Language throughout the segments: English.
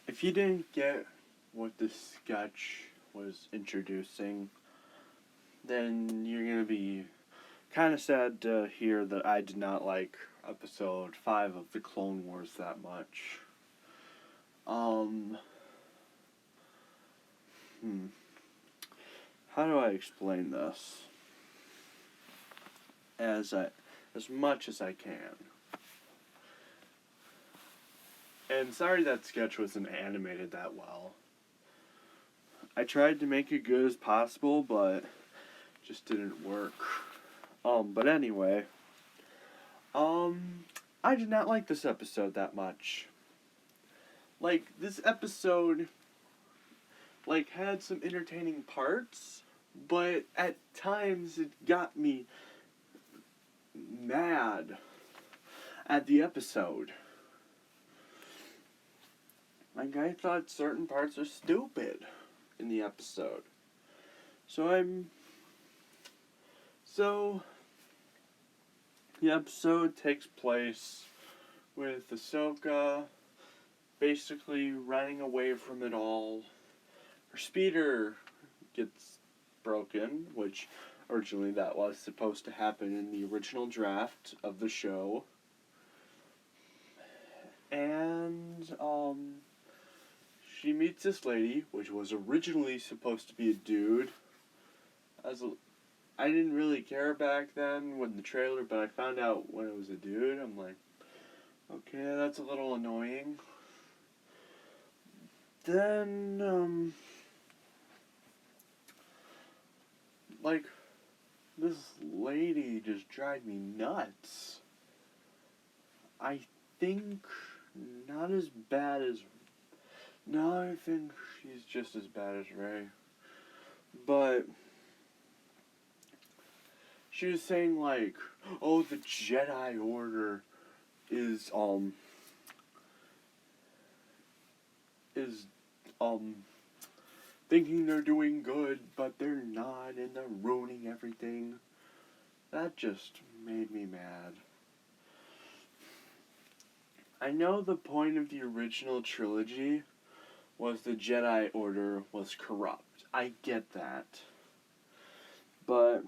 If you didn't get what this sketch was introducing, then you're going to be kind of sad to hear that I did not like episode 5 of the Clone Wars that much. How do I explain this? As much as I can. And sorry that sketch wasn't animated that well. I tried to make it good as possible, but just didn't work. But anyway, I did not like this episode that much. Like, this episode, like, had some entertaining parts, but at times it got me mad at the episode. Like, I thought certain parts are stupid in the episode. So, the episode takes place with Ahsoka basically running away from it all. Her speeder gets broken, which originally that was supposed to happen in the original draft of the show. And, she meets this lady, which was originally supposed to be a dude. I didn't really care back then with the trailer, but I found out when it was a dude. I'm like, okay, that's a little annoying. Then, like, this lady just drives me nuts. I think not as bad as... No, I think she's just as bad as Rey. But she was saying, like, oh, the Jedi Order is thinking they're doing good, but they're not, and they're ruining everything. That just made me mad. I know the point of the original trilogy was the Jedi Order was corrupt. I get that. But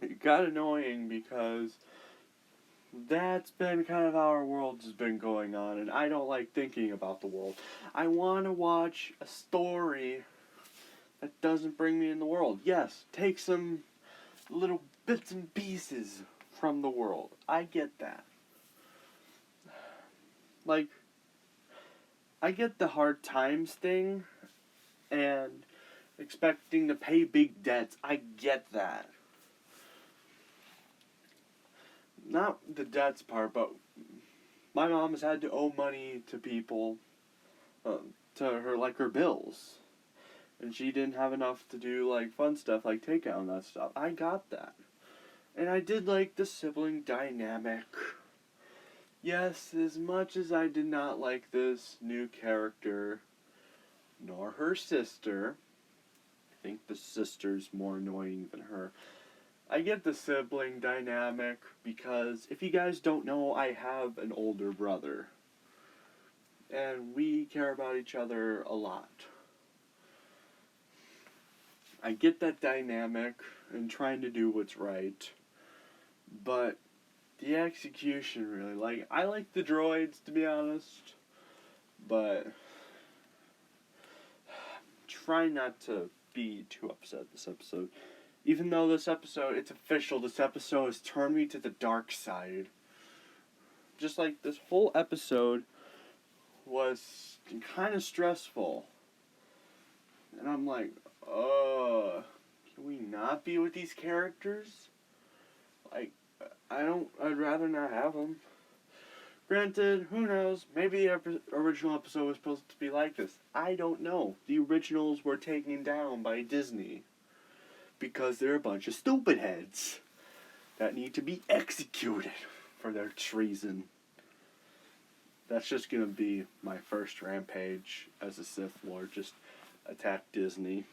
it got annoying because that's been kind of how our world has been going on, and I don't like thinking about the world. I want to watch a story that doesn't bring me in the world. Yes, take some little bits and pieces from the world. I get that. Like, I get the hard times thing and expecting to pay big debts. I get that. Not the debts part, but my mom has had to owe money to people, to her, like, her bills. And she didn't have enough to do, like, fun stuff, like takeout and that stuff. I got that. And I did like the sibling dynamic. Yes, as much as I did not like this new character, nor her sister, I think the sister's more annoying than her. I get the sibling dynamic because, if you guys don't know, I have an older brother. And we care about each other a lot. I get that dynamic and trying to do what's right. But the execution, really, like, I like the droids, to be honest, but try not to be too upset this episode. Even though this episode, it's official, this episode has turned me to the dark side. Just like this whole episode was kind of stressful. And I'm like, can we not be with these characters? Like, I'd rather not have them. Granted, who knows, maybe the original episode was supposed to be like this. I don't know. The originals were taken down by Disney because they're a bunch of stupid heads that need to be executed for their treason. That's just gonna be my first rampage as a Sith Lord, just attack Disney.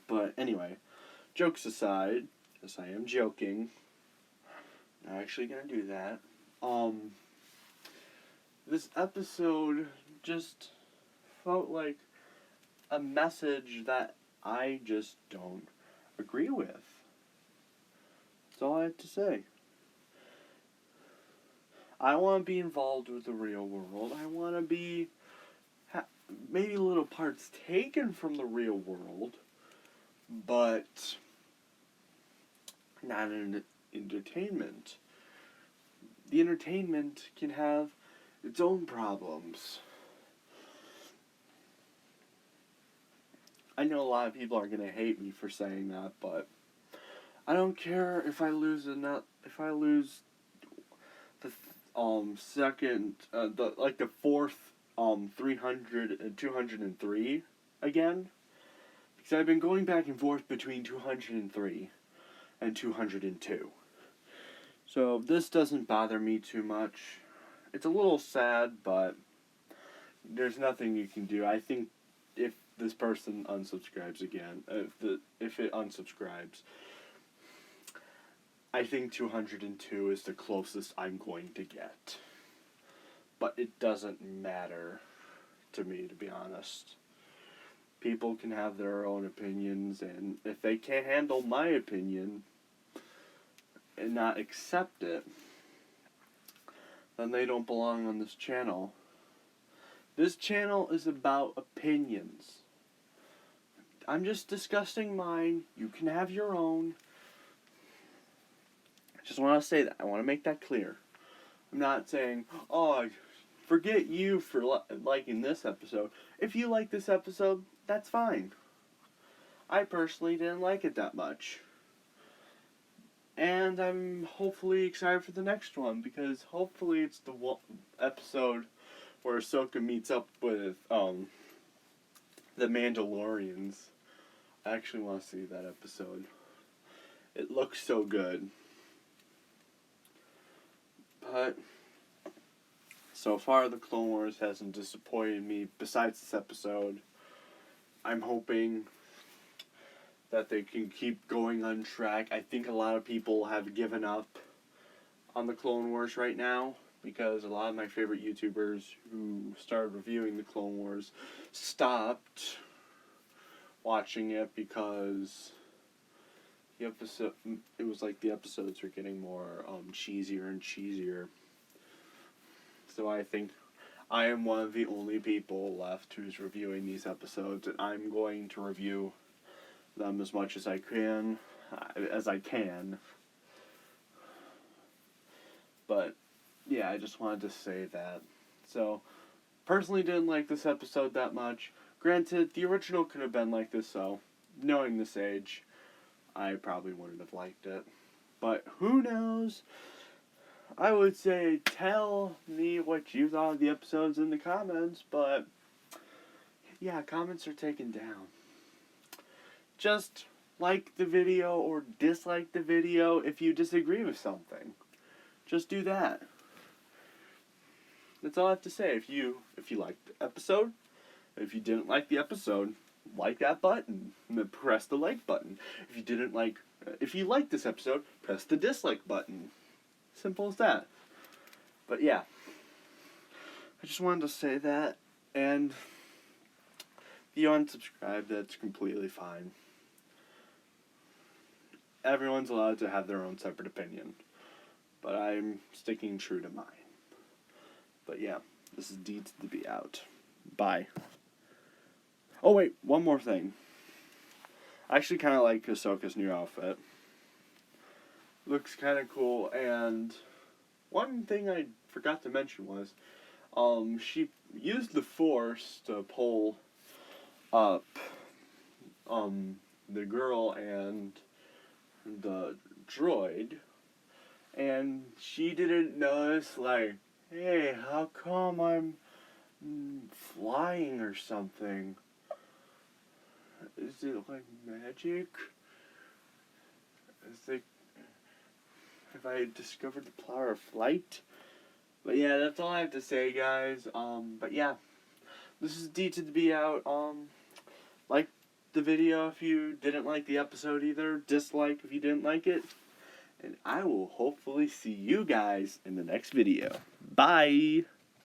But anyway, jokes aside, yes, I am joking. I'm actually gonna do that. This episode just felt like a message that I just don't agree with. That's all I have to say. I want to be involved with the real world. I want to be maybe little parts taken from the real world, but not in entertainment. The entertainment can have its own problems. I know a lot of people are gonna hate me for saying that, but I don't care if I lose the second the fourth 300 and 203 again, because I've been going back and forth between 203 and 202. So this doesn't bother me too much. It's a little sad, but there's nothing you can do. I think if this person unsubscribes again, if it unsubscribes, I think 202 is the closest I'm going to get. But it doesn't matter to me, to be honest. People can have their own opinions, and if they can't handle my opinion and not accept it, then they don't belong on this channel. This channel is about opinions. I'm just discussing mine. You can have your own. I just want to say that. I want to make that clear. I'm not saying, oh, forget you for liking this episode. If you like this episode, that's fine. I personally didn't like it that much. And I'm hopefully excited for the next one, because hopefully it's the episode where Ahsoka meets up with the Mandalorians. I actually want to see that episode. It looks so good. But so far the Clone Wars hasn't disappointed me besides this episode. I'm hoping that they can keep going on track. I think a lot of people have given up on the Clone Wars right now, because a lot of my favorite YouTubers who started reviewing the Clone Wars stopped watching it because it was like the episodes were getting more cheesier and cheesier. So I think I am one of the only people left who's reviewing these episodes, and I'm going to review them as much as I can. But yeah, I just wanted to say that. So, personally didn't like this episode that much. Granted, the original could have been like this, so knowing this age, I probably wouldn't have liked it. But who knows? I would say tell me what you thought of the episodes in the comments, but yeah, comments are taken down. Just like the video or dislike the video if you disagree with something. Just do that. That's all I have to say. If you liked the episode, if you didn't like the episode, like that button. Press the like button. If you liked this episode, press the dislike button. Simple as that. But yeah, I just wanted to say that, and if you unsubscribe, that's completely fine. Everyone's allowed to have their own separate opinion, but I'm sticking true to mine. But yeah, this is D to the B out. Bye. Oh wait, one more thing. I actually kind of like Ahsoka's new outfit. Looks kind of cool, and one thing I forgot to mention was, she used the Force to pull up, the girl and the droid, and she didn't notice, like, hey, how come I'm flying or something? Is it like magic? Have I discovered the power of flight? But yeah, that's all I have to say, guys. But yeah, this is D to the B out. Like the video if you didn't like the episode either. Dislike if you didn't like it. And I will hopefully see you guys in the next video. Bye!